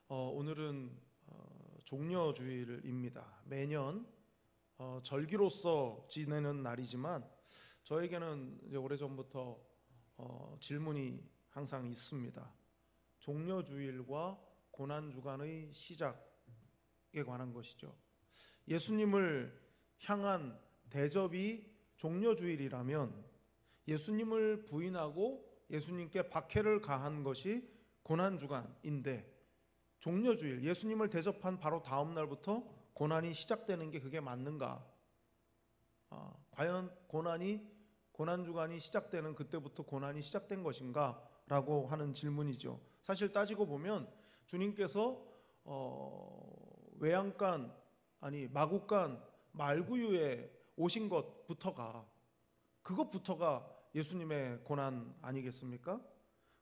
오늘은 종려주일입니다. 매년 절기로서 지내는 날이지만 저에게는 이제 오래전부터 질문이 항상 있습니다. 종려주일과 고난주간의 시작에 관한 것이죠. 예수님을 향한 대접이 종려주일이라면 예수님을 부인하고 예수님께 박해를 가한 것이 고난주간인데, 종려주일, 예수님을 대접한 바로 다음 날부터 고난이 시작되는 게 그게 맞는가? 과연 고난주간이 시작되는 그때부터 고난이 시작된 것인가? 라고 하는 질문이죠. 사실 따지고 보면 주님께서 외양간, 마구간, 말구유에 오신 그것부터가 예수님의 고난 아니겠습니까?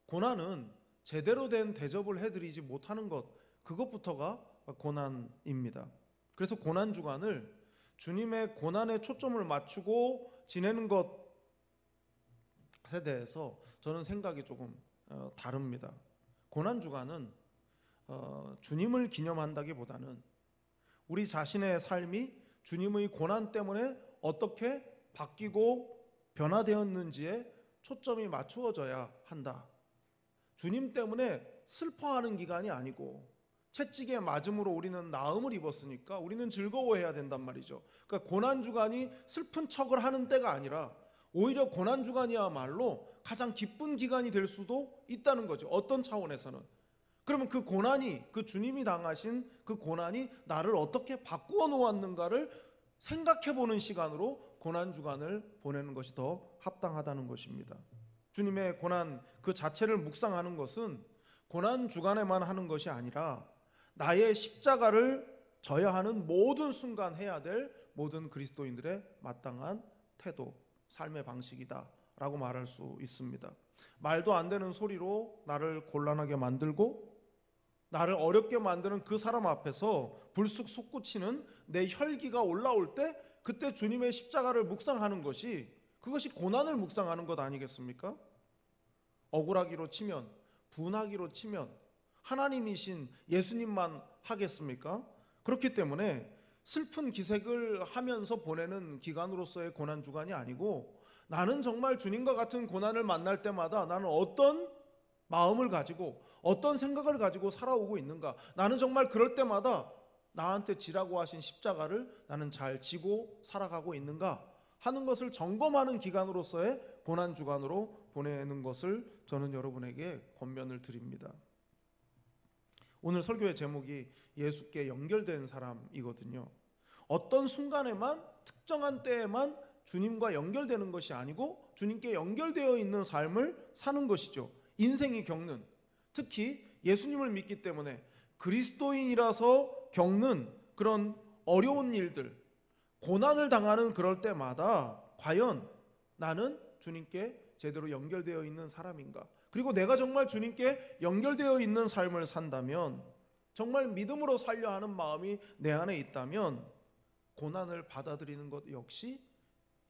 고난은 제대로 된 대접을 해드리지 못하는 것, 그것부터가 고난입니다. 그래서 고난주간을 주님의 고난에 초점을 맞추고 지내는 것에 대해서 저는 생각이 조금 다릅니다. 고난주간은 주님을 기념한다기보다는 우리 자신의 삶이 주님의 고난 때문에 어떻게 바뀌고 변화되었는지에 초점이 맞추어져야 한다. 주님 때문에 슬퍼하는 기간이 아니고 채찍에 맞음으로 우리는 나음을 입었으니까 우리는 즐거워해야 된단 말이죠. 그러니까 고난주간이 슬픈 척을 하는 때가 아니라 오히려 고난주간이야말로 가장 기쁜 기간이 될 수도 있다는 거죠. 어떤 차원에서는. 그러면 그 고난이, 그 주님이 당하신 그 고난이 나를 어떻게 바꾸어 놓았는가를 생각해보는 시간으로 고난주간을 보내는 것이 더 합당하다는 것입니다. 주님의 고난 그 자체를 묵상하는 것은 고난주간에만 하는 것이 아니라 나의 십자가를 져야 하는 모든 순간 해야 될 모든 그리스도인들의 마땅한 태도, 삶의 방식이다 라고 말할 수 있습니다. 말도 안 되는 소리로 나를 곤란하게 만들고 나를 어렵게 만드는 그 사람 앞에서 불쑥 솟구치는 내 혈기가 올라올 때 그때 주님의 십자가를 묵상하는 것이, 그것이 고난을 묵상하는 것 아니겠습니까? 억울하기로 치면, 분하기로 치면 하나님이신 예수님만 하겠습니까? 그렇기 때문에 슬픈 기색을 하면서 보내는 기간으로서의 고난주간이 아니고, 나는 정말 주님과 같은 고난을 만날 때마다 나는 어떤 마음을 가지고 어떤 생각을 가지고 살아오고 있는가, 나는 정말 그럴 때마다 나한테 지라고 하신 십자가를 나는 잘 지고 살아가고 있는가 하는 것을 점검하는 기간으로서의 고난주간으로 보내는 것을 저는 여러분에게 권면을 드립니다. 오늘 설교의 제목이 예수께 연결된 사람이거든요. 어떤 순간에만, 특정한 때에만 주님과 연결되는 것이 아니고 주님께 연결되어 있는 삶을 사는 것이죠. 인생이 겪는, 특히 예수님을 믿기 때문에 그리스도인이라서 겪는 그런 어려운 일들, 고난을 당하는 그럴 때마다 과연 나는 주님께 제대로 연결되어 있는 사람인가? 그리고 내가 정말 주님께 연결되어 있는 삶을 산다면, 정말 믿음으로 살려 하는 마음이 내 안에 있다면 고난을 받아들이는 것 역시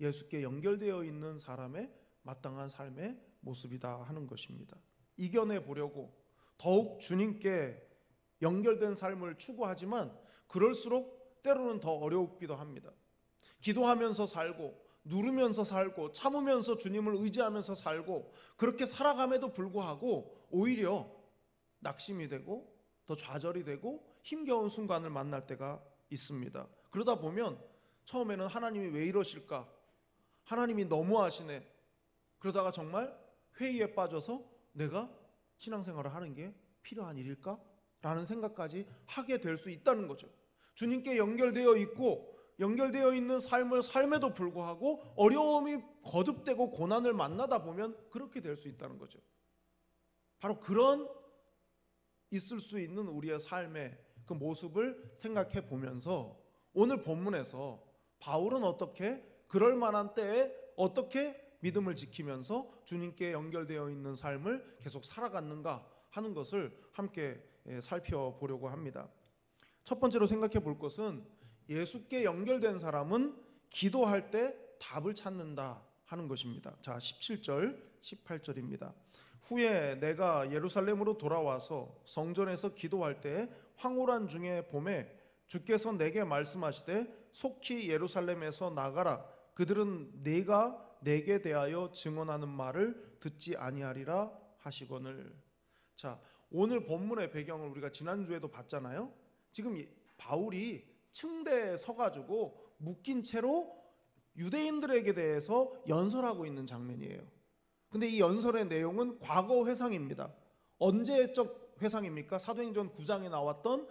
예수께 연결되어 있는 사람의 마땅한 삶의 모습이다 하는 것입니다. 이겨내 보려고 더욱 주님께 연결된 삶을 추구하지만 그럴수록 때로는 더 어렵기도 합니다. 기도하면서 살고 누르면서 살고 참으면서 주님을 의지하면서 살고 그렇게 살아감에도 불구하고 오히려 낙심이 되고 더 좌절이 되고 힘겨운 순간을 만날 때가 있습니다. 그러다 보면 처음에는 하나님이 왜 이러실까? 하나님이 너무하시네. 그러다가 정말 회의에 빠져서 내가 신앙생활을 하는 게 필요한 일일까? 라는 생각까지 하게 될 수 있다는 거죠. 주님께 연결되어 있고 연결되어 있는 삶을 삶에도 불구하고 어려움이 거듭되고 고난을 만나다 보면 그렇게 될 수 있다는 거죠. 바로 그런 있을 수 있는 우리의 삶의 그 모습을 생각해 보면서 오늘 본문에서 바울은 어떻게 그럴 만한 때에 어떻게 믿음을 지키면서 주님께 연결되어 있는 삶을 계속 살아갔는가 하는 것을 함께 살펴보려고 합니다. 첫 번째로 생각해 볼 것은 예수께 연결된 사람은 기도할 때 답을 찾는다 하는 것입니다. 자, 17절, 18절입니다. 후에 내가 예루살렘으로 돌아와서 성전에서 기도할 때 황홀한 중에 봄에 주께서 내게 말씀하시되 속히 예루살렘에서 나가라. 그들은 네가 내게 대하여 증언하는 말을 듣지 아니하리라 하시거늘. 자, 오늘 본문의 배경을 우리가 지난주에도 봤잖아요. 지금 바울이 층대에 서가지고 묶인 채로 유대인들에게 대해서 연설하고 있는 장면이에요. 근데 이 연설의 내용은 과거 회상입니다. 언제적 회상입니까? 사도행전 9장에 나왔던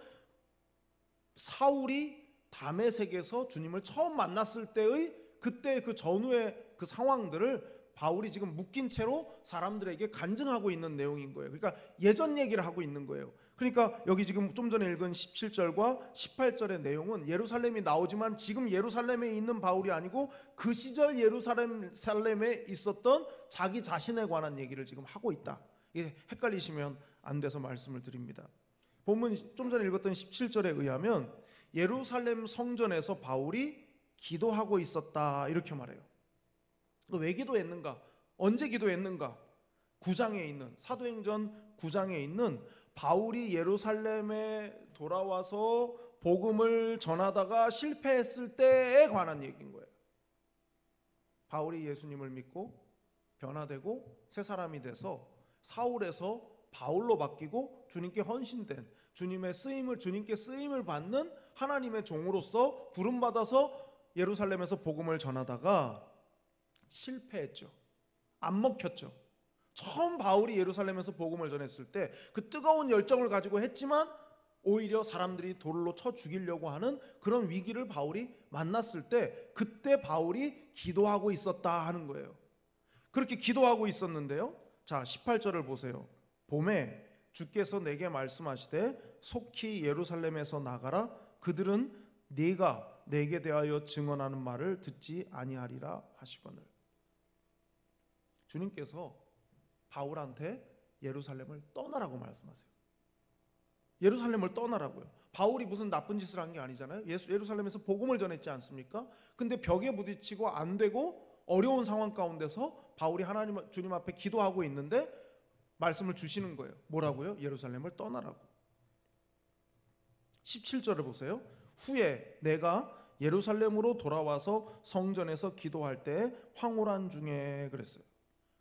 사울이 다메섹에서 주님을 처음 만났을 때의 그때 그 전후의 그 상황들을 바울이 지금 묶인 채로 사람들에게 간증하고 있는 내용인 거예요. 그러니까 예전 얘기를 하고 있는 거예요. 그러니까 여기 지금 좀 전에 읽은 17절과 18절의 내용은 예루살렘이 나오지만 지금 예루살렘에 있는 바울이 아니고 그 시절 예루살렘에 있었던 자기 자신에 관한 얘기를 지금 하고 있다. 이게 헷갈리시면 안 돼서 말씀을 드립니다. 본문 좀 전에 읽었던 17절에 의하면 예루살렘 성전에서 바울이 기도하고 있었다 이렇게 말해요. 왜 기도했는가? 언제 기도했는가? 9장에 있는 사도행전 9장에 있는 바울이 예루살렘에 돌아와서 복음을 전하다가 실패했을 때에 관한 얘기인 거예요. 바울이 예수님을 믿고 변화되고 새 사람이 돼서 사울에서 바울로 바뀌고 주님께 헌신된 주님께 쓰임을 받는 하나님의 종으로서 부름받아서 예루살렘에서 복음을 전하다가 실패했죠. 안 먹혔죠. 처음 바울이 예루살렘에서 복음을 전했을 때 그 뜨거운 열정을 가지고 했지만 오히려 사람들이 돌로 쳐 죽이려고 하는 그런 위기를 바울이 만났을 때 그때 바울이 기도하고 있었다 하는 거예요. 그렇게 기도하고 있었는데요. 자, 18절을 보세요. 봄에 주께서 내게 말씀하시되 속히 예루살렘에서 나가라. 그들은 네가 내게 대하여 증언하는 말을 듣지 아니하리라 하시거늘. 주님께서 바울한테 예루살렘을 떠나라고 말씀하세요. 예루살렘을 떠나라고요. 바울이 무슨 나쁜 짓을 한 게 아니잖아요. 예루살렘에서 복음을 전했지 않습니까? 근데 벽에 부딪히고 안 되고 어려운 상황 가운데서 바울이 주님 앞에 기도하고 있는데 말씀을 주시는 거예요. 뭐라고요? 예루살렘을 떠나라고. 17절을 보세요. 후에 내가 예루살렘으로 돌아와서 성전에서 기도할 때 황홀한 중에 그랬어요.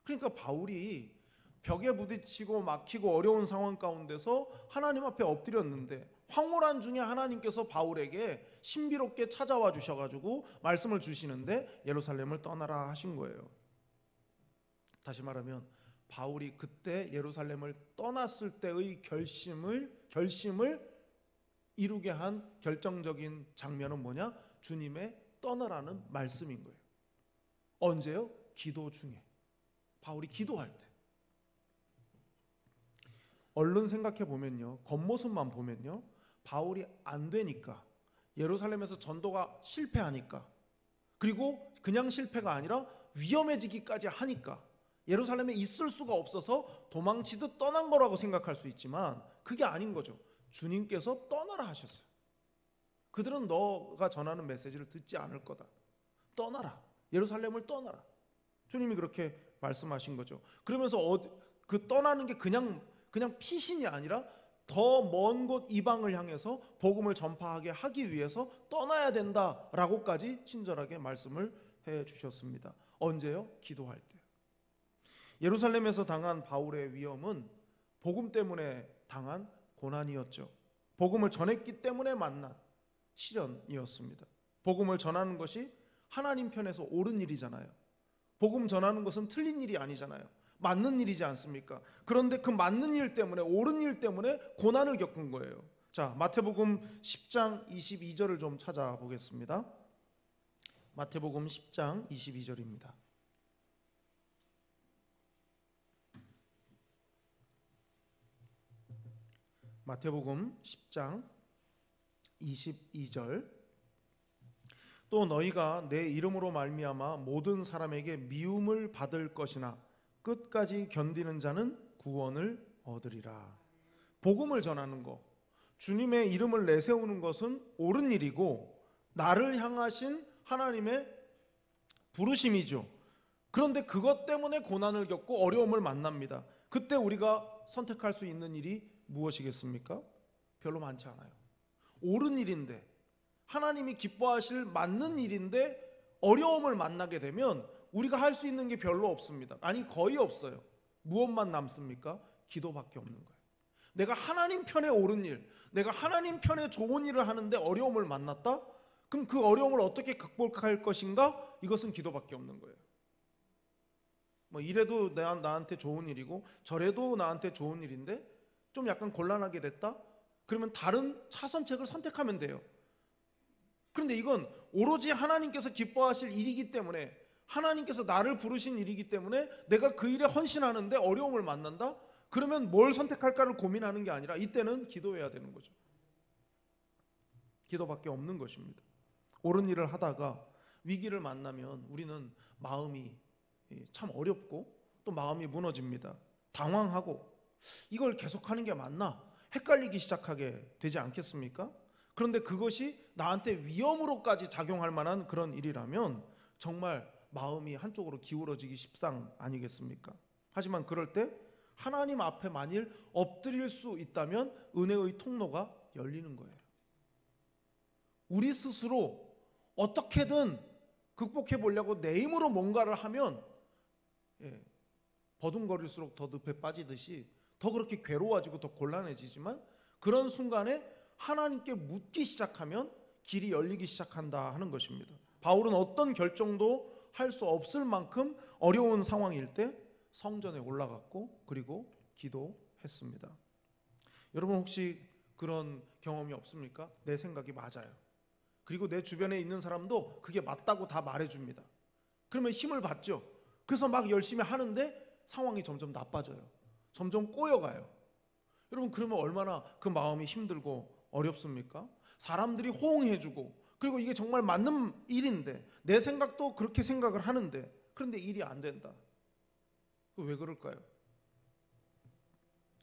그러니까 바울이 벽에 부딪히고 막히고 어려운 상황 가운데서 하나님 앞에 엎드렸는데 황홀한 중에 하나님께서 바울에게 신비롭게 찾아와 주셔가지고 말씀을 주시는데 예루살렘을 떠나라 하신 거예요. 다시 말하면 바울이 그때 예루살렘을 떠났을 때의 결심을 이루게 한 결정적인 장면은 뭐냐? 주님의 떠나라는 말씀인 거예요. 언제요? 기도 중에. 바울이 기도할 때. 얼른 생각해 보면요, 겉모습만 보면요, 바울이 안 되니까, 예루살렘에서 전도가 실패하니까, 그리고 그냥 실패가 아니라 위험해지기까지 하니까 예루살렘에 있을 수가 없어서 도망치듯 떠난 거라고 생각할 수 있지만 그게 아닌 거죠. 주님께서 떠나라 하셨어요. 그들은 너가 전하는 메시지를 듣지 않을 거다. 떠나라. 예루살렘을 떠나라. 주님이 그렇게 말씀하신 거죠. 그러면서 그 떠나는 게 그냥 피신이 아니라 더 먼 곳 이방을 향해서 복음을 전파하게 하기 위해서 떠나야 된다라고까지 친절하게 말씀을 해 주셨습니다. 언제요? 기도할 때. 예루살렘에서 당한 바울의 위험은 복음 때문에 당한 고난이었죠. 복음을 전했기 때문에 만난 시련이었습니다. 복음을 전하는 것이 하나님 편에서 옳은 일이잖아요. 복음 전하는 것은 틀린 일이 아니잖아요. 맞는 일이지 않습니까? 그런데 그 맞는 일 때문에, 옳은 일 때문에 고난을 겪은 거예요. 자, 마태복음 10장 22절을 좀 찾아보겠습니다. 마태복음 10장 22절입니다. 마태복음 10장 22절. 또 너희가 내 이름으로 말미암아 모든 사람에게 미움을 받을 것이나 끝까지 견디는 자는 구원을 얻으리라. 복음을 전하는 것, 주님의 이름을 내세우는 것은 옳은 일이고 나를 향하신 하나님의 부르심이죠. 그런데 그것 때문에 고난을 겪고 어려움을 만납니다. 그때 우리가 선택할 수 있는 일이 무엇이겠습니까? 별로 많지 않아요. 옳은 일인데, 하나님이 기뻐하실 맞는 일인데 어려움을 만나게 되면 우리가 할 수 있는 게 별로 없습니다. 아니, 거의 없어요. 무엇만 남습니까? 기도밖에 없는 거예요. 내가 하나님 편에 옳은 일, 내가 하나님 편에 좋은 일을 하는데 어려움을 만났다? 그럼 그 어려움을 어떻게 극복할 것인가? 이것은 기도밖에 없는 거예요. 뭐 이래도 나한테 좋은 일이고 저래도 나한테 좋은 일인데 좀 약간 곤란하게 됐다? 그러면 다른 차선책을 선택하면 돼요. 그런데 이건 오로지 하나님께서 기뻐하실 일이기 때문에, 하나님께서 나를 부르신 일이기 때문에 내가 그 일에 헌신하는데 어려움을 만난다? 그러면 뭘 선택할까를 고민하는 게 아니라 이때는 기도해야 되는 거죠. 기도밖에 없는 것입니다. 옳은 일을 하다가 위기를 만나면 우리는 마음이 참 어렵고 또 마음이 무너집니다. 당황하고 이걸 계속하는 게 맞나? 헷갈리기 시작하게 되지 않겠습니까? 그런데 그것이 나한테 위험으로까지 작용할 만한 그런 일이라면 정말 마음이 한쪽으로 기울어지기 십상 아니겠습니까? 하지만 그럴 때 하나님 앞에 만일 엎드릴 수 있다면 은혜의 통로가 열리는 거예요. 우리 스스로 어떻게든 극복해 보려고 내 힘으로 뭔가를 하면 버둥거릴수록 더 늪에 빠지듯이 더 그렇게 괴로워지고 더 곤란해지지만, 그런 순간에 하나님께 묻기 시작하면 길이 열리기 시작한다 하는 것입니다. 바울은 어떤 결정도 할 수 없을 만큼 어려운 상황일 때 성전에 올라갔고 그리고 기도했습니다. 여러분 혹시 그런 경험이 없습니까? 내 생각이 맞아요. 그리고 내 주변에 있는 사람도 그게 맞다고 다 말해줍니다. 그러면 힘을 받죠. 그래서 막 열심히 하는데 상황이 점점 나빠져요. 점점 꼬여가요. 여러분 그러면 얼마나 그 마음이 힘들고 어렵습니까? 사람들이 호응해주고 그리고 이게 정말 맞는 일인데 내 생각도 그렇게 생각을 하는데 그런데 일이 안 된다. 왜 그럴까요?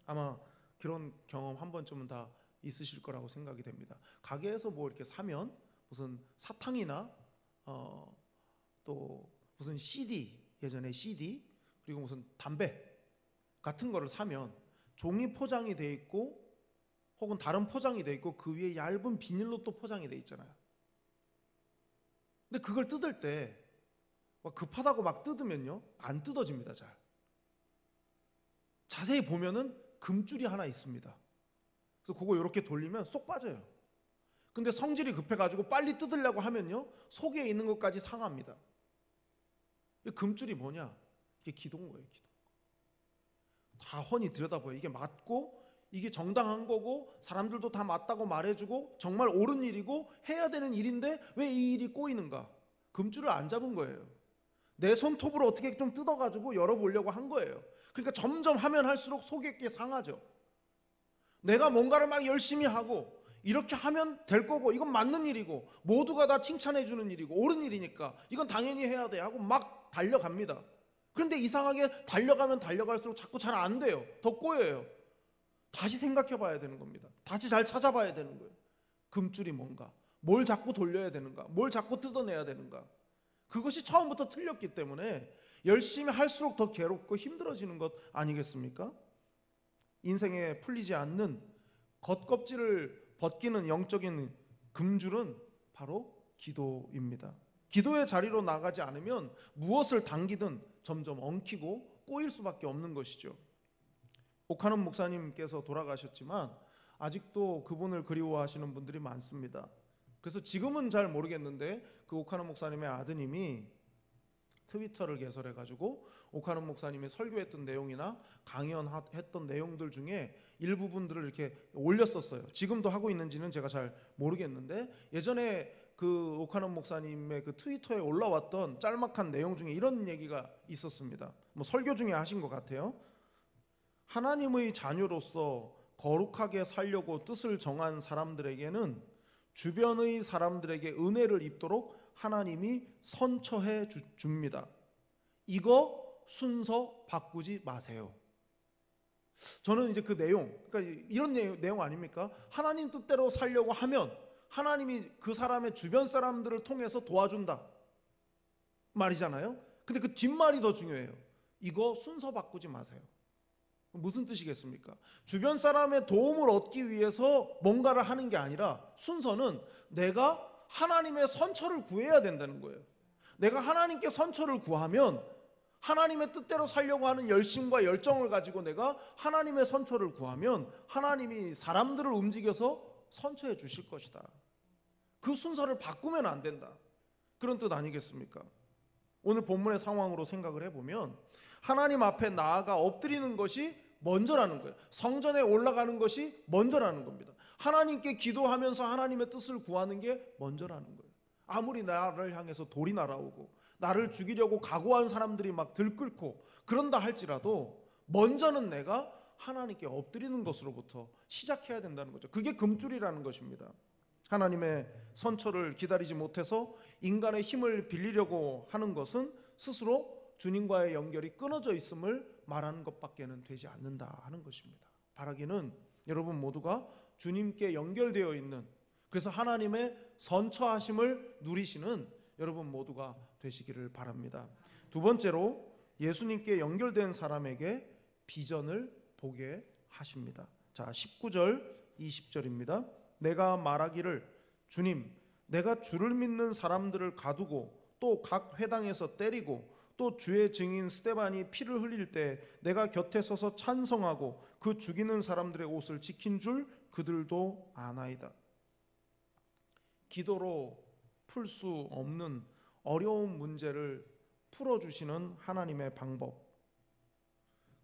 아마 그런 경험 한 번쯤은 다 있으실 거라고 생각이 됩니다. 가게에서 뭐 이렇게 사면 무슨 사탕이나 또 무슨 CD, 예전에 CD 그리고 무슨 담배 같은 거를 사면 종이 포장이 돼 있고 혹은 다른 포장이 돼 있고 그 위에 얇은 비닐로 또 포장이 돼 있잖아요. 근데 그걸 뜯을 때 급하다고 막 뜯으면요 안 뜯어집니다. 잘 자세히 보면은 금줄이 하나 있습니다. 그래서 그거 이렇게 돌리면 쏙 빠져요. 근데 성질이 급해가지고 빨리 뜯으려고 하면요 속에 있는 것까지 상합니다. 이 금줄이 뭐냐? 이게 기도인 거예요. 기도. 다 훤히 들여다봐요. 이게 맞고 이게 정당한 거고 사람들도 다 맞다고 말해주고 정말 옳은 일이고 해야 되는 일인데 왜 이 일이 꼬이는가? 금줄을 안 잡은 거예요. 내 손톱으로 어떻게 좀 뜯어가지고 열어보려고 한 거예요. 그러니까 점점 하면 할수록 속에 게 상하죠. 내가 뭔가를 막 열심히 하고 이렇게 하면 될 거고 이건 맞는 일이고 모두가 다 칭찬해 주는 일이고 옳은 일이니까 이건 당연히 해야 돼 하고 막 달려갑니다. 그런데 이상하게 달려가면 달려갈수록 자꾸 잘 안 돼요. 더 꼬여요. 다시 생각해 봐야 되는 겁니다. 다시 잘 찾아봐야 되는 거예요. 금줄이 뭔가, 뭘 자꾸 돌려야 되는가, 뭘 자꾸 뜯어내야 되는가. 그것이 처음부터 틀렸기 때문에 열심히 할수록 더 괴롭고 힘들어지는 것 아니겠습니까? 인생에 풀리지 않는 겉껍질을 벗기는 영적인 금줄은 바로 기도입니다. 기도의 자리로 나가지 않으면 무엇을 당기든 점점 엉키고 꼬일 수밖에 없는 것이죠. 오카논 목사님께서 돌아가셨지만 아직도 그분을 그리워하시는 분들이 많습니다. 그래서 지금은 잘 모르겠는데 그 오카논 목사님의 아드님이 트위터를 개설해가지고 오카논 목사님이 설교했던 내용이나 강연했던 내용들 중에 일부분들을 이렇게 올렸었어요. 지금도 하고 있는지는 제가 잘 모르겠는데 예전에 그 오카논 목사님의 그 트위터에 올라왔던 짤막한 내용 중에 이런 얘기가 있었습니다. 뭐 설교 중에 하신 것 같아요. 하나님의 자녀로서 거룩하게 살려고 뜻을 정한 사람들에게는 주변의 사람들에게 은혜를 입도록 하나님이 선처해 줍니다. 이거 순서 바꾸지 마세요. 저는 이제 그 내용, 그러니까 이런 내용 아닙니까? 하나님 뜻대로 살려고 하면 하나님이 그 사람의 주변 사람들을 통해서 도와준다 말이잖아요. 근데 그 뒷말이 더 중요해요. 이거 순서 바꾸지 마세요. 무슨 뜻이겠습니까? 주변 사람의 도움을 얻기 위해서 뭔가를 하는 게 아니라 순서는 내가 하나님의 선처를 구해야 된다는 거예요. 내가 하나님께 선처를 구하면 하나님의 뜻대로 살려고 하는 열심과 열정을 가지고 내가 하나님의 선처를 구하면 하나님이 사람들을 움직여서 선처해 주실 것이다. 그 순서를 바꾸면 안 된다. 그런 뜻 아니겠습니까? 오늘 본문의 상황으로 생각을 해보면 하나님 앞에 나아가 엎드리는 것이 먼저라는 거예요. 성전에 올라가는 것이 먼저라는 겁니다. 하나님께 기도하면서 하나님의 뜻을 구하는 게 먼저라는 거예요. 아무리 나를 향해서 돌이 날아오고 나를 죽이려고 각오한 사람들이 막 들끓고 그런다 할지라도 먼저는 내가 하나님께 엎드리는 것으로부터 시작해야 된다는 거죠. 그게 금줄이라는 것입니다. 하나님의 선처를 기다리지 못해서 인간의 힘을 빌리려고 하는 것은 스스로 주님과의 연결이 끊어져 있음을 말하는 것밖에는 되지 않는다 하는 것입니다. 바라기는 여러분 모두가 주님께 연결되어 있는, 그래서 하나님의 선처하심을 누리시는 여러분 모두가 되시기를 바랍니다. 두 번째로 예수님께 연결된 사람에게 비전을 보게 하십니다. 자, 19절 20절입니다. 내가 말하기를 주님, 내가 주를 믿는 사람들을 가두고 또 각 회당에서 때리고 또 주의 증인 스데반이 피를 흘릴 때 내가 곁에 서서 찬성하고 그 죽이는 사람들의 옷을 지킨 줄 그들도 아나이다. 기도로 풀 수 없는 어려운 문제를 풀어주시는 하나님의 방법,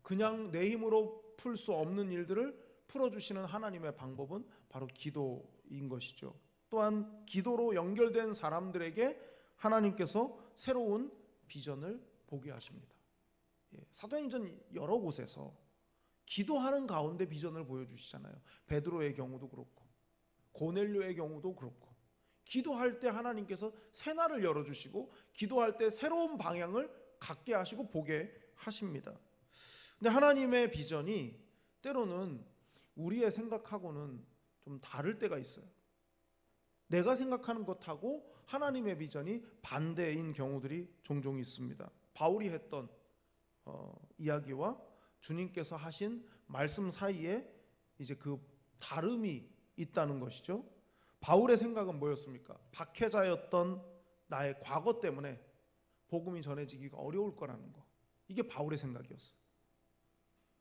그냥 내 힘으로 풀 수 없는 일들을 풀어주시는 하나님의 방법은 바로 기도인 것이죠. 또한 기도로 연결된 사람들에게 하나님께서 새로운 비전을 보게 하십니다. 사도행전 여러 곳에서 기도하는 가운데 비전을 보여주시잖아요. 베드로의 경우도 그렇고 고넬료의 경우도 그렇고, 기도할 때 하나님께서 새날을 열어주시고 기도할 때 새로운 방향을 갖게 하시고 보게 하십니다. 근데 하나님의 비전이 때로는 우리의 생각하고는 좀 다를 때가 있어요. 내가 생각하는 것하고 하나님의 비전이 반대인 경우들이 종종 있습니다. 바울이 했던 이야기와 주님께서 하신 말씀 사이에 이제 그 다름이 있다는 것이죠. 바울의 생각은 뭐였습니까? 박해자였던 나의 과거 때문에 복음이 전해지기가 어려울 거라는 거. 이게 바울의 생각이었어요.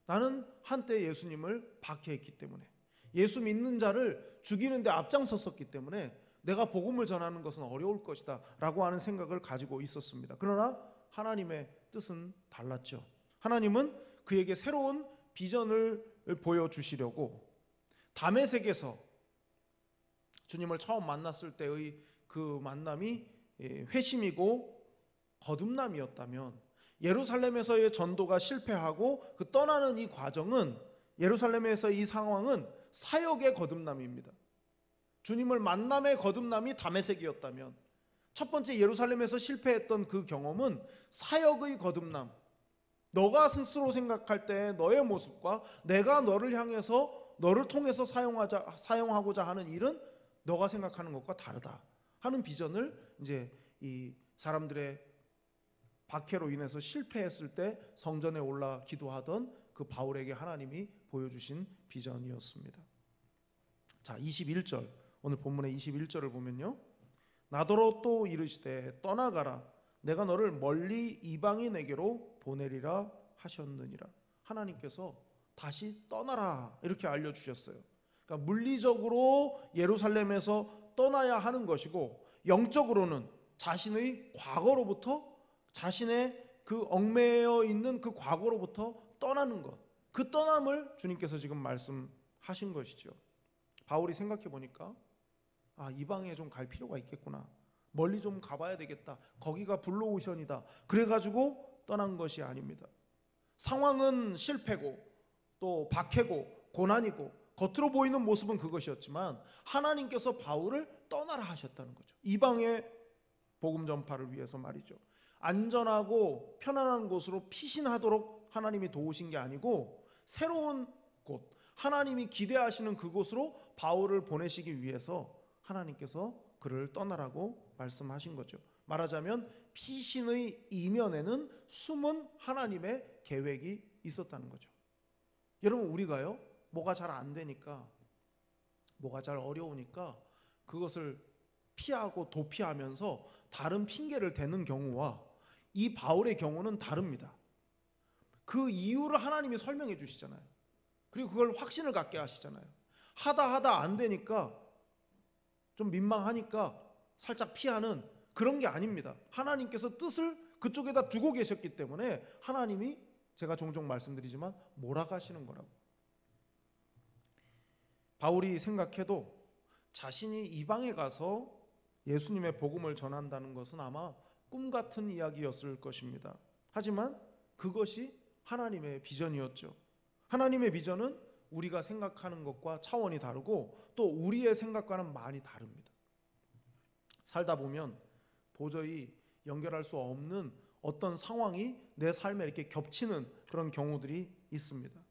나는 한때 예수님을 박해했기 때문에, 예수 믿는 자를 죽이는데 앞장섰었기 때문에 내가 복음을 전하는 것은 어려울 것이다 라고 하는 생각을 가지고 있었습니다. 그러나 하나님의 뜻은 달랐죠. 하나님은 그에게 새로운 비전을 보여주시려고 다메섹에서 주님을 처음 만났을 때의 그 만남이 회심이고 거듭남이었다면, 예루살렘에서의 전도가 실패하고 그 떠나는 이 과정은, 예루살렘에서 이 상황은 사역의 거듭남입니다. 주님을 만남의 거듭남이 다메섹이었다면, 첫 번째 예루살렘에서 실패했던 그 경험은 사역의 거듭남, 너가 스스로 생각할 때 너의 모습과 내가 너를 향해서 너를 통해서 사용하고자 하는 일은 너가 생각하는 것과 다르다 하는 비전을 이제 이 사람들의 박해로 인해서 실패했을 때 성전에 올라 기도하던 그 바울에게 하나님이 보여주신 비전이었습니다. 자, 21절, 오늘 본문의 21절을 보면요, 나더러 또 이르시되 떠나가라, 내가 너를 멀리 이방인에게로 보내리라 하셨느니라. 하나님께서 다시 떠나라 이렇게 알려주셨어요. 그러니까 물리적으로 예루살렘에서 떠나야 하는 것이고, 영적으로는 자신의 과거로부터, 자신의 그 얽매여 있는 그 과거로부터 떠나는 것, 그 떠남을 주님께서 지금 말씀하신 것이죠. 바울이 생각해 보니까 이방에 좀 갈 필요가 있겠구나, 멀리 좀 가봐야 되겠다, 거기가 블루오션이다, 그래가지고 떠난 것이 아닙니다. 상황은 실패고 또 박해고 고난이고 겉으로 보이는 모습은 그것이었지만 하나님께서 바울을 떠나라 하셨다는 거죠. 이방의 복음 전파를 위해서 말이죠. 안전하고 편안한 곳으로 피신하도록 하나님이 도우신 게 아니고 새로운 곳, 하나님이 기대하시는 그곳으로 바울을 보내시기 위해서 하나님께서 그를 떠나라고 말씀하신 거죠. 말하자면 피신의 이면에는 숨은 하나님의 계획이 있었다는 거죠. 여러분, 우리가요, 뭐가 잘 안 되니까, 뭐가 잘 어려우니까 그것을 피하고 도피하면서 다른 핑계를 대는 경우와 이 바울의 경우는 다릅니다. 그 이유를 하나님이 설명해 주시잖아요. 그리고 그걸 확신을 갖게 하시잖아요. 하다 안 되니까, 좀 민망하니까 살짝 피하는 그런 게 아닙니다. 하나님께서 뜻을 그쪽에다 두고 계셨기 때문에 하나님이, 제가 종종 말씀드리지만, 몰아가시는 거라고. 바울이 생각해도 자신이 이방에 가서 예수님의 복음을 전한다는 것은 아마 꿈 같은 이야기였을 것입니다. 하지만 그것이 하나님의 비전이었죠. 하나님의 비전은 우리가 생각하는 것과 차원이 다르고 또 우리의 생각과는 많이 다릅니다. 살다 보면 도저히 연결할 수 없는 어떤 상황이 내 삶에 이렇게 겹치는 그런 경우들이 있습니다.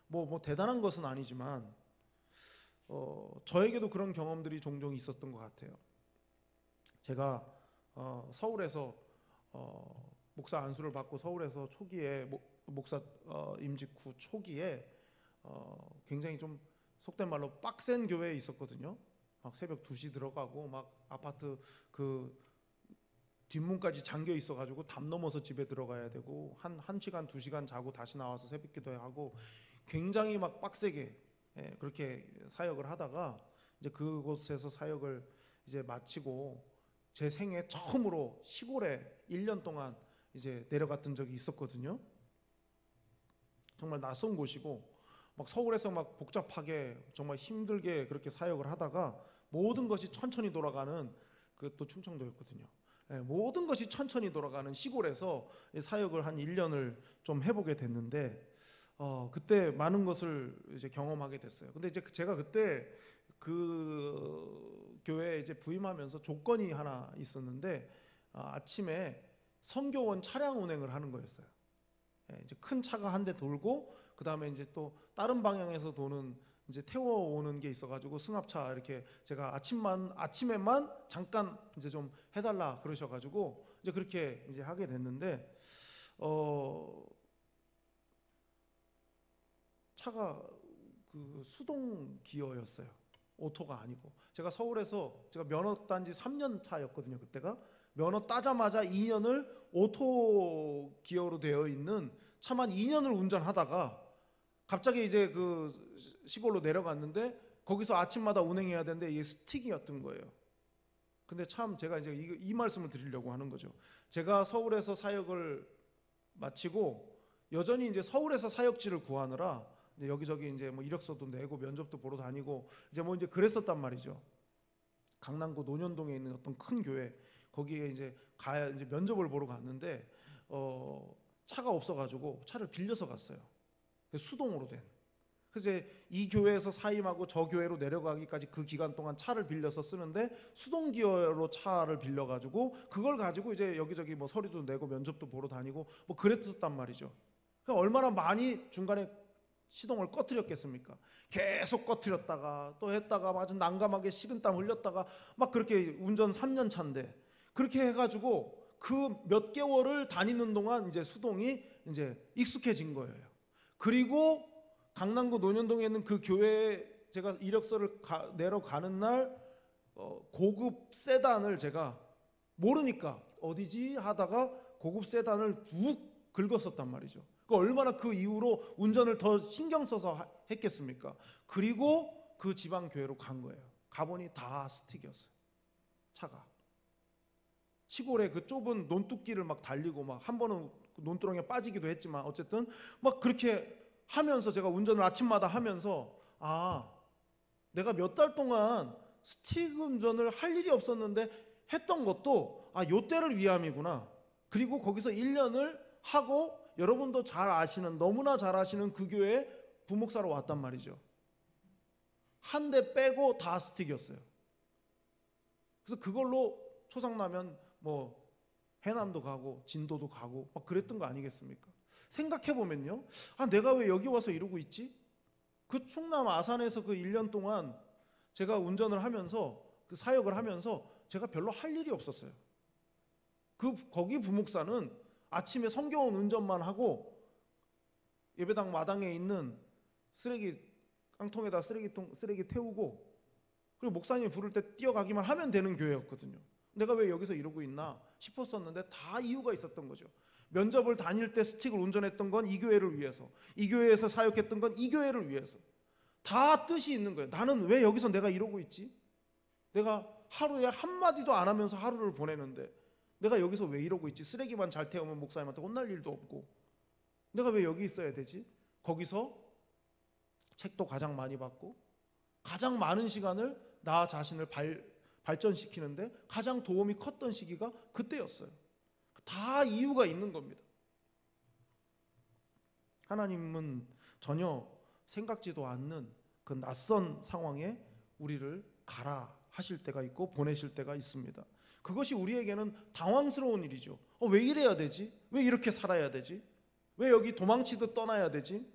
뭐 대단한 것은 아니지만 저에게도 그런 경험들이 종종 있었던 것 같아요. 제가 서울에서 목사 안수를 받고 서울에서 초기에 목사 임직 후 초기에 굉장히 좀 속된 말로 빡센 교회에 있었거든요. 막 새벽 2시 들어가고 막 아파트 그 뒷문까지 잠겨 있어가지고 담 넘어서 집에 들어가야 되고 한 1시간 2시간 자고 다시 나와서 새벽 기도하고 굉장히 막 빡세게 그렇게 사역을 하다가 이제 그곳에서 사역을 이제 마치고 제 생애 처음으로 시골에 1년 동안 이제 내려갔던 적이 있었거든요. 정말 낯선 곳이고 막 서울에서 막 복잡하게 정말 힘들게 그렇게 사역을 하다가 모든 것이 천천히 돌아가는, 그 또 충청도였거든요. 모든 것이 천천히 돌아가는 시골에서 사역을 한 1년을 좀 해보게 됐는데 그때 많은 것을 이제 경험하게 됐어요. 근데 이제 제가 그때 그 교회에 이제 부임하면서 조건이 하나 있었는데 아침에 선교원 차량 운행을 하는 거였어요. 이제 큰 차가 한 대 돌고 그 다음에 이제 또 다른 방향에서 도는 이제 태워오는 게 있어가지고 승합차 이렇게 제가 아침에만 잠깐 이제 좀 해달라 그러셔가지고 이제 그렇게 이제 하게 됐는데 차가 그 수동 기어였어요. 오토가 아니고. 제가 서울에서 제가 면허 딴 지 3년 차였거든요. 그때가 면허 따자마자 2년을 오토 기어로 되어 있는 차만 2년을 운전하다가 갑자기 이제 그 시골로 내려갔는데 거기서 아침마다 운행해야 되는데 이게 스틱이었던 거예요. 근데 참 제가 이제 이 말씀을 드리려고 하는 거죠. 제가 서울에서 사역을 마치고 여전히 이제 서울에서 사역지를 구하느라 이제 여기저기 이제 뭐 이력서도 내고 면접도 보러 다니고 이제 뭐 이제 그랬었단 말이죠. 강남구 논현동에 있는 어떤 큰 교회, 거기에 이제 가야 이제 면접을 보러 갔는데 차가 없어가지고 차를 빌려서 갔어요. 수동으로 된. 그래서 이제 이 교회에서 사임하고 저 교회로 내려가기까지 그 기간 동안 차를 빌려서 쓰는데 수동 기어로 차를 빌려가지고 그걸 가지고 이제 여기저기 뭐 서류도 내고 면접도 보러 다니고 뭐 그랬었단 말이죠. 그러니까 얼마나 많이 중간에 시동을 꺼트렸겠습니까? 계속 꺼트렸다가 또 했다가 아주 난감하게 식은땀 흘렸다가 막 그렇게 운전 3년 차인데 그렇게 해가지고 그 몇 개월을 다니는 동안 이제 수동이 이제 익숙해진 거예요. 그리고 강남구 논현동에 있는 그 교회에 제가 이력서를 내려가는 날 고급 세단을 제가 모르니까 어디지 하다가 고급 세단을 푹 긁었었단 말이죠. 얼마나 그 이후로 운전을 더 신경 써서 했겠습니까? 그리고 그 지방 교회로 간 거예요. 가보니 다 스틱이었어요. 차가 시골에 그 좁은 논뚝길을 막 달리고 막 한 번은 논두렁에 빠지기도 했지만 어쨌든 막 그렇게 하면서 제가 운전을 아침마다 하면서 내가 몇 달 동안 스틱 운전을 할 일이 없었는데 했던 것도 요 때를 위함이구나. 그리고 거기서 1년을 하고 여러분도 잘 아시는, 너무나 잘 아시는 그 교회에 부목사로 왔단 말이죠. 한 대 빼고 다 스틱이었어요. 그래서 그걸로 초상나면 뭐 해남도 가고 진도도 가고 막 그랬던 거 아니겠습니까? 생각해보면요, 내가 왜 여기 와서 이러고 있지? 그 충남 아산에서 그 1년 동안 제가 운전을 하면서 그 사역을 하면서 제가 별로 할 일이 없었어요. 거기 부목사는 아침에 성경원 운전만 하고 예배당 마당에 있는 쓰레기 깡통에다 쓰레기 태우고, 그리고 목사님이 부를 때 뛰어가기만 하면 되는 교회였거든요. 내가 왜 여기서 이러고 있나 싶었었는데 다 이유가 있었던 거죠. 면접을 다닐 때 스틱을 운전했던 건 이 교회를 위해서, 이 교회에서 사역했던 건 이 교회를 위해서. 다 뜻이 있는 거예요. 나는 왜 여기서 내가 이러고 있지? 내가 하루에 한마디도 안 하면서 하루를 보내는데 내가 여기서 왜 이러고 있지? 쓰레기만 잘 태우면 목사님한테 혼날 일도 없고 내가 왜 여기 있어야 되지? 거기서 책도 가장 많이 받고 가장 많은 시간을 나 자신을 발전시키는데 가장 도움이 컸던 시기가 그때였어요. 다 이유가 있는 겁니다. 하나님은 전혀 생각지도 않는 그 낯선 상황에 우리를 가라 하실 때가 있고 보내실 때가 있습니다. 그것이 우리에게는 당황스러운 일이죠. 왜 이래야 되지? 왜 이렇게 살아야 되지? 왜 여기 도망치듯 떠나야 되지?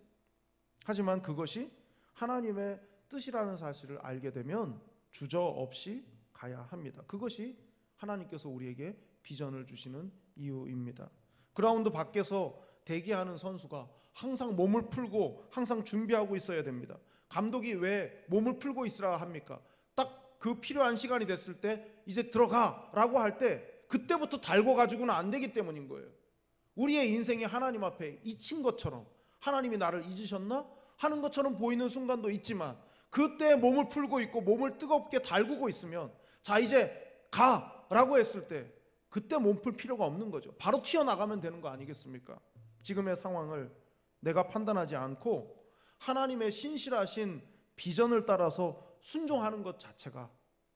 하지만 그것이 하나님의 뜻이라는 사실을 알게 되면 주저없이 가야 합니다. 그것이 하나님께서 우리에게 비전을 주시는 이유입니다. 그라운드 밖에서 대기하는 선수가 항상 몸을 풀고 항상 준비하고 있어야 됩니다. 감독이 왜 몸을 풀고 있으라 합니까? 딱 그 필요한 시간이 됐을 때 이제 들어가라고 할 때 그때부터 달고 가지고는 안 되기 때문인 거예요. 우리의 인생이 하나님 앞에 잊힌 것처럼, 하나님이 나를 잊으셨나 하는 것처럼 보이는 순간도 있지만 그때 몸을 풀고 있고 몸을 뜨겁게 달구고 있으면 자 이제 가라고 했을 때 그때 몸 풀 필요가 없는 거죠. 바로 튀어나가면 되는 거 아니겠습니까? 지금의 상황을 내가 판단하지 않고 하나님의 신실하신 비전을 따라서 순종하는 것 자체가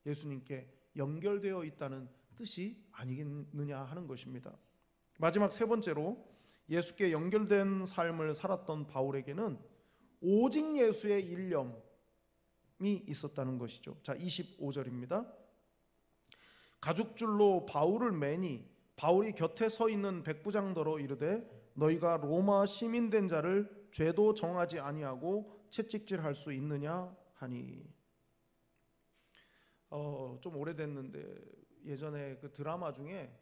예수님께 연결되어 있다는 뜻이 아니겠느냐 하는 것입니다. 마지막 세 번째로 예수께 연결된 삶을 살았던 바울에게는 오직 예수의 일념이 있었다는 것이죠. 자, 25절입니다. 가죽줄로 바울을 매니 바울이 곁에 서 있는 백부장더러 이르되 너희가 로마 시민된 자를 죄도 정하지 아니하고 채찍질할 수 있느냐 하니. 좀 오래됐는데 예전에 그 드라마 중에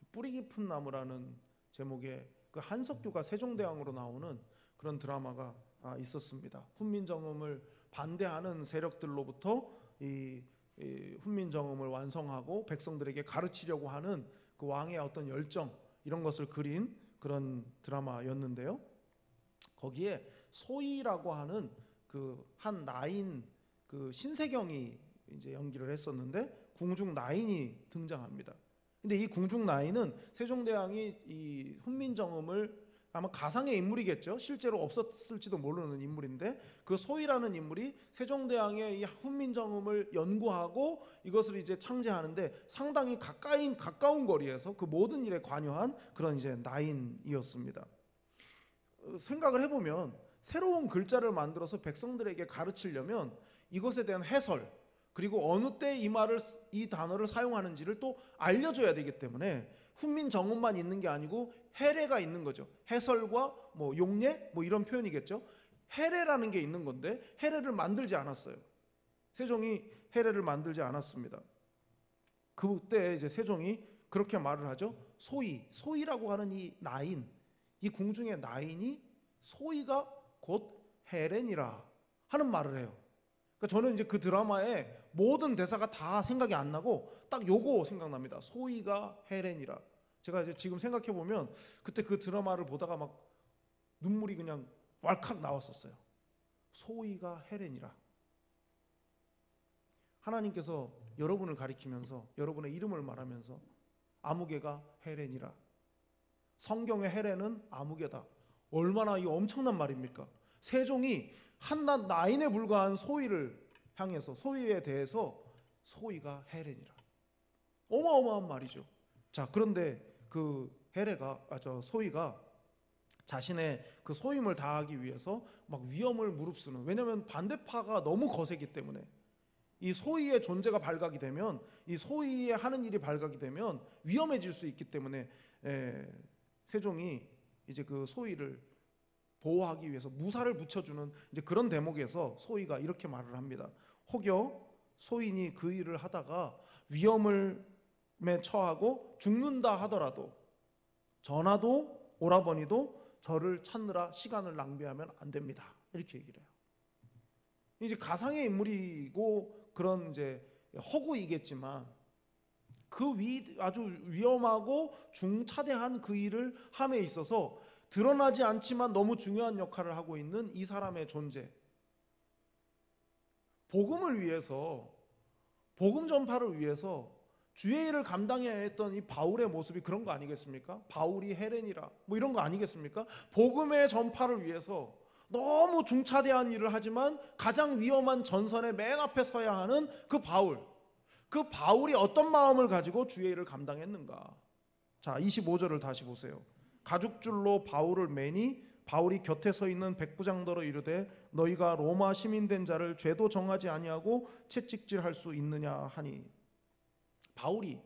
뿌리 깊은 나무라는 제목의 그 한석규가 세종대왕으로 나오는 그런 드라마가 있었습니다. 훈민정음을 반대하는 세력들로부터 이 훈민정음을 완성하고 백성들에게 가르치려고 하는 그 왕의 어떤 열정 이런 것을 그린 그런 드라마였는데요. 거기에 소희라고 하는 그 한 나인 그 신세경이 이제 연기를 했었는데 궁중 나인이 등장합니다. 근데 이 궁중 나인은 세종대왕이 이 훈민정음을 아마 가상의 인물이겠죠. 실제로 없었을지도 모르는 인물인데 그 소희라는 인물이 세종대왕의 이 훈민정음을 연구하고 이것을 이제 창제하는데 상당히 가까운 거리에서 그 모든 일에 관여한 그런 이제 나인이었습니다. 생각을 해보면 새로운 글자를 만들어서 백성들에게 가르치려면 이것에 대한 해설 그리고 어느 때 이 단어를 사용하는지를 또 알려줘야 되기 때문에 훈민정음만 있는 게 아니고 해례가 있는 거죠. 해설과 뭐 용례 뭐 이런 표현이겠죠. 해례라는 게 있는 건데 해례를 만들지 않았어요. 세종이 해례를 만들지 않았습니다. 그때 이제 세종이 그렇게 말을 하죠. 소희라고 하는 이 나인, 이 궁중의 나인이 소희가 곧 헤렌이라 하는 말을 해요. 그러니까 저는 이제 그 드라마에 모든 대사가 다 생각이 안 나고 딱 요거 생각납니다. 소희가 헤렌이라. 제가 이제 지금 생각해 보면 그때 그 드라마를 보다가 막 눈물이 그냥 왈칵 나왔었어요. 소희가 헤렌이라. 하나님께서 여러분을 가리키면서 여러분의 이름을 말하면서 아무개가 헤렌이라. 성경의 헤렌은 아무개다. 얼마나 이 엄청난 말입니까? 세종이 한낱 나인에 불과한 소희를 향해서 소희에 대해서 소희가 헤렌이라. 어마어마한 말이죠. 자, 그런데 그 소희가 자신의 그 소임을 다하기 위해서 막 위험을 무릅쓰는, 왜냐하면 반대파가 너무 거세기 때문에 이 소희의 존재가 발각이 되면 이 소희의 하는 일이 발각이 되면 위험해질 수 있기 때문에 세종이 이제 그 소희를 보호하기 위해서 무사를 붙여주는 이제 그런 대목에서 소희가 이렇게 말을 합니다. 혹여 소인이 그 일을 하다가 위험에 처하고 죽는다 하더라도 전하도 오라버니도 저를 찾느라 시간을 낭비하면 안 됩니다. 이렇게 얘기를 해요. 이제 가상의 인물이고 그런 이제 허구이겠지만 아주 위험하고 중차대한 그 일을 함에 있어서 드러나지 않지만 너무 중요한 역할을 하고 있는 이 사람의 존재, 복음을 위해서, 복음 전파를 위해서 주의 일을 감당해야 했던 이 바울의 모습이 그런 거 아니겠습니까? 바울이 헤레니라 뭐 이런 거 아니겠습니까? 복음의 전파를 위해서 너무 중차대한 일을 하지만 가장 위험한 전선의 맨 앞에 서야 하는 그 바울이 어떤 마음을 가지고 주의 일을 감당했는가? 자, 25절을 다시 보세요. 가죽줄로 바울을 매니 바울이 곁에 서 있는 백부장더러 이르되 너희가 로마 시민된 자를 죄도 정하지 아니하고 채찍질할 수 있느냐 하니, 바울이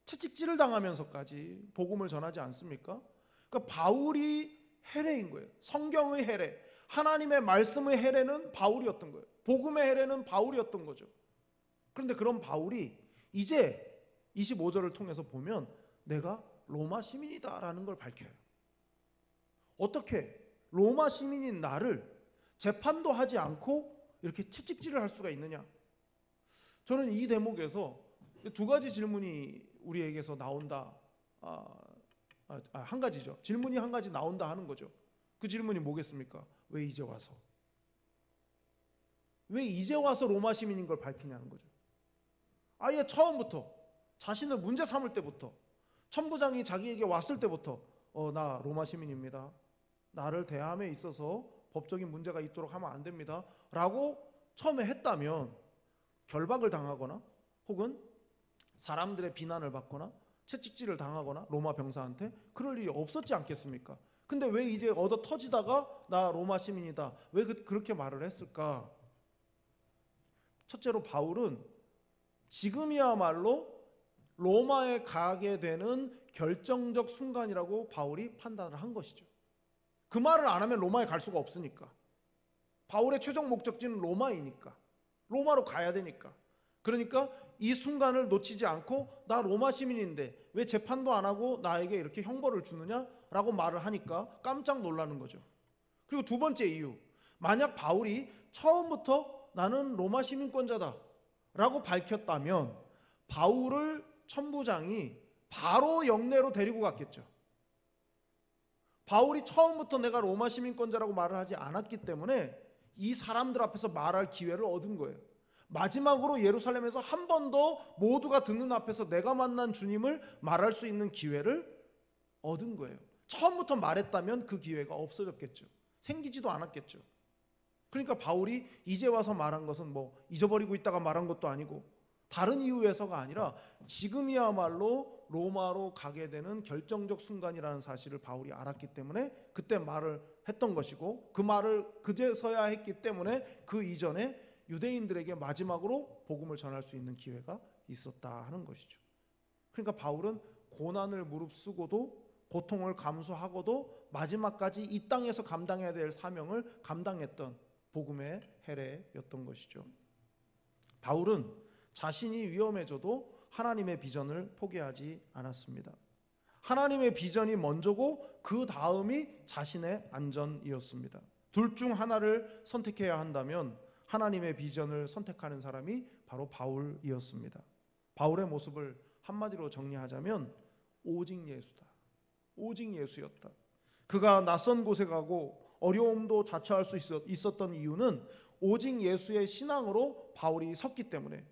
채찍질을 당하면서까지 복음을 전하지 않습니까? 그러니까 바울이 헤레인 거예요. 성경의 헤레, 하나님의 말씀의 헤레는 바울이었던 거예요. 복음의 헤레는 바울이었던 거죠. 그런데 그런 바울이 이제 25절을 통해서 보면 내가 로마 시민이다라는 걸 밝혀요. 어떻게 로마 시민인 나를 재판도 하지 않고 이렇게 채찍질을 할 수가 있느냐? 저는 이 대목에서 두 가지 질문이 우리에게서 나온다. 한 가지죠. 질문이 한 가지 나온다 하는 거죠. 그 질문이 뭐겠습니까? 왜 이제 와서? 왜 이제 와서 로마 시민인 걸 밝히냐는 거죠. 아예 처음부터 자신을 문제 삼을 때부터, 천부장이 자기에게 왔을 때부터 나 로마 시민입니다. 나를 대함에 있어서 법적인 문제가 있도록 하면 안 됩니다. 라고 처음에 했다면 결박을 당하거나 혹은 사람들의 비난을 받거나 채찍질을 당하거나 로마 병사한테 그럴 일이 없었지 않겠습니까? 근데 왜 이제 얻어 터지다가 나 로마 시민이다, 왜 그렇게 말을 했을까? 첫째로 바울은 지금이야말로 로마에 가게 되는 결정적 순간이라고 바울이 판단을 한 것이죠. 그 말을 안 하면 로마에 갈 수가 없으니까. 바울의 최종 목적지는 로마이니까, 로마로 가야 되니까. 그러니까 이 순간을 놓치지 않고 나 로마 시민인데 왜 재판도 안 하고 나에게 이렇게 형벌을 주느냐라고 말을 하니까 깜짝 놀라는 거죠. 그리고 두 번째 이유, 만약 바울이 처음부터 나는 로마 시민권자다 라고 밝혔다면 바울을 천부장이 바로 영내로 데리고 갔겠죠. 바울이 처음부터 내가 로마 시민권자라고 말을 하지 않았기 때문에 이 사람들 앞에서 말할 기회를 얻은 거예요. 마지막으로 예루살렘에서 한 번 더 모두가 듣는 앞에서 내가 만난 주님을 말할 수 있는 기회를 얻은 거예요. 처음부터 말했다면 그 기회가 없어졌겠죠. 생기지도 않았겠죠. 그러니까 바울이 이제 와서 말한 것은 뭐 잊어버리고 있다가 말한 것도 아니고 다른 이유에서가 아니라 지금이야말로 로마로 가게 되는 결정적 순간이라는 사실을 바울이 알았기 때문에 그때 말을 했던 것이고, 그 말을 그제서야 했기 때문에 그 이전에 유대인들에게 마지막으로 복음을 전할 수 있는 기회가 있었다 하는 것이죠. 그러니까 바울은 고난을 무릅쓰고도 고통을 감수하고도 마지막까지 이 땅에서 감당해야 될 사명을 감당했던 복음의 헤레였던 것이죠. 바울은 자신이 위험해져도 하나님의 비전을 포기하지 않았습니다. 하나님의 비전이 먼저고 그 다음이 자신의 안전이었습니다. 둘 중 하나를 선택해야 한다면 하나님의 비전을 선택하는 사람이 바로 바울이었습니다. 바울의 모습을 한마디로 정리하자면 오직 예수다. 오직 예수였다. 그가 낯선 곳에 가고 어려움도 자처할 수 있었던 이유는 오직 예수의 신앙으로 바울이 섰기 때문에,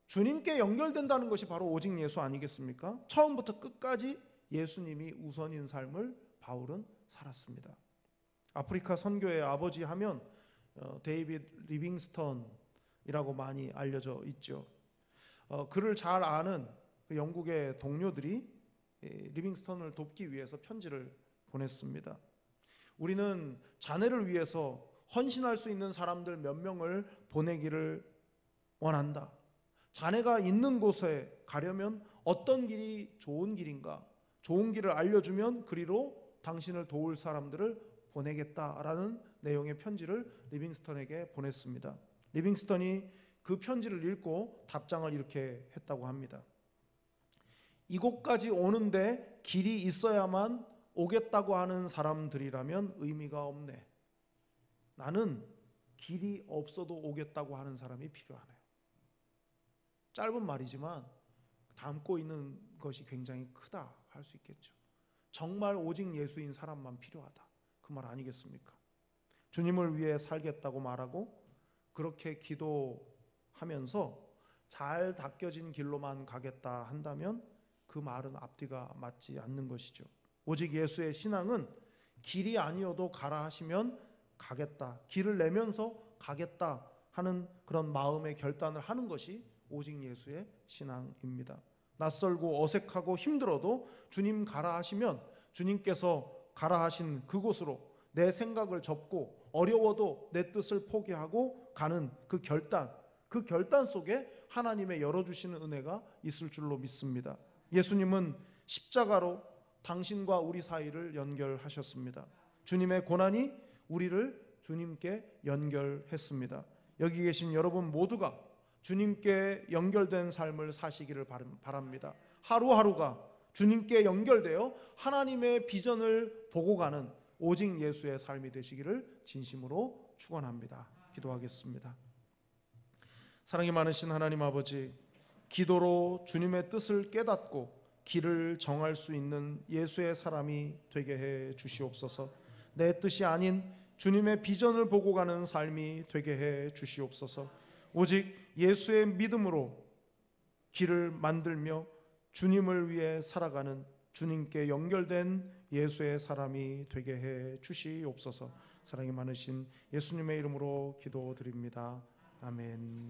주님께 연결된다는 것이 바로 오직 예수 아니겠습니까? 처음부터 끝까지 예수님이 우선인 삶을 바울은 살았습니다. 아프리카 선교의 아버지 하면 데이빗 리빙스턴이라고 많이 알려져 있죠. 그를 잘 아는 그 영국의 동료들이 리빙스턴을 돕기 위해서 편지를 보냈습니다. 우리는 자네를 위해서 헌신할 수 있는 사람들 몇 명을 보내기를 원한다. 자네가 있는 곳에 가려면 어떤 길이 좋은 길인가? 좋은 길을 알려주면 그리로 당신을 도울 사람들을 보내겠다라는 내용의 편지를 리빙스턴에게 보냈습니다. 리빙스턴이 그 편지를 읽고 답장을 이렇게 했다고 합니다. 이곳까지 오는데 길이 있어야만 오겠다고 하는 사람들이라면 의미가 없네. 나는 길이 없어도 오겠다고 하는 사람이 필요하네요. 짧은 말이지만 담고 있는 것이 굉장히 크다 할 수 있겠죠. 정말 오직 예수인 사람만 필요하다, 그 말 아니겠습니까? 주님을 위해 살겠다고 말하고 그렇게 기도하면서 잘 닦여진 길로만 가겠다 한다면 그 말은 앞뒤가 맞지 않는 것이죠. 오직 예수의 신앙은 길이 아니어도 가라 하시면 가겠다, 길을 내면서 가겠다 하는 그런 마음의 결단을 하는 것이 오직 예수의 신앙입니다. 낯설고 어색하고 힘들어도 주님 가라 하시면 주님께서 가라 하신 그곳으로 내 생각을 접고 어려워도 내 뜻을 포기하고 가는 그 결단 속에 하나님의 열어주시는 은혜가 있을 줄로 믿습니다. 예수님은 십자가로 당신과 우리 사이를 연결하셨습니다. 주님의 고난이 우리를 주님께 연결했습니다. 여기 계신 여러분 모두가 주님께 연결된 삶을 사시기를 바랍니다. 하루하루가 주님께 연결되어 하나님의 비전을 보고 가는 오직 예수의 삶이 되시기를 진심으로 축원합니다. 기도하겠습니다. 사랑이 많으신 하나님 아버지, 기도로 주님의 뜻을 깨닫고 길을 정할 수 있는 예수의 사람이 되게 해 주시옵소서. 내 뜻이 아닌 주님의 비전을 보고 가는 삶이 되게 해 주시옵소서. 오직 예수의 믿음으로 길을 만들며 주님을 위해 살아가는, 주님께 연결된 예수의 사람이 되게 해 주시옵소서. 사랑이 많으신 예수님의 이름으로 기도드립니다. 아멘.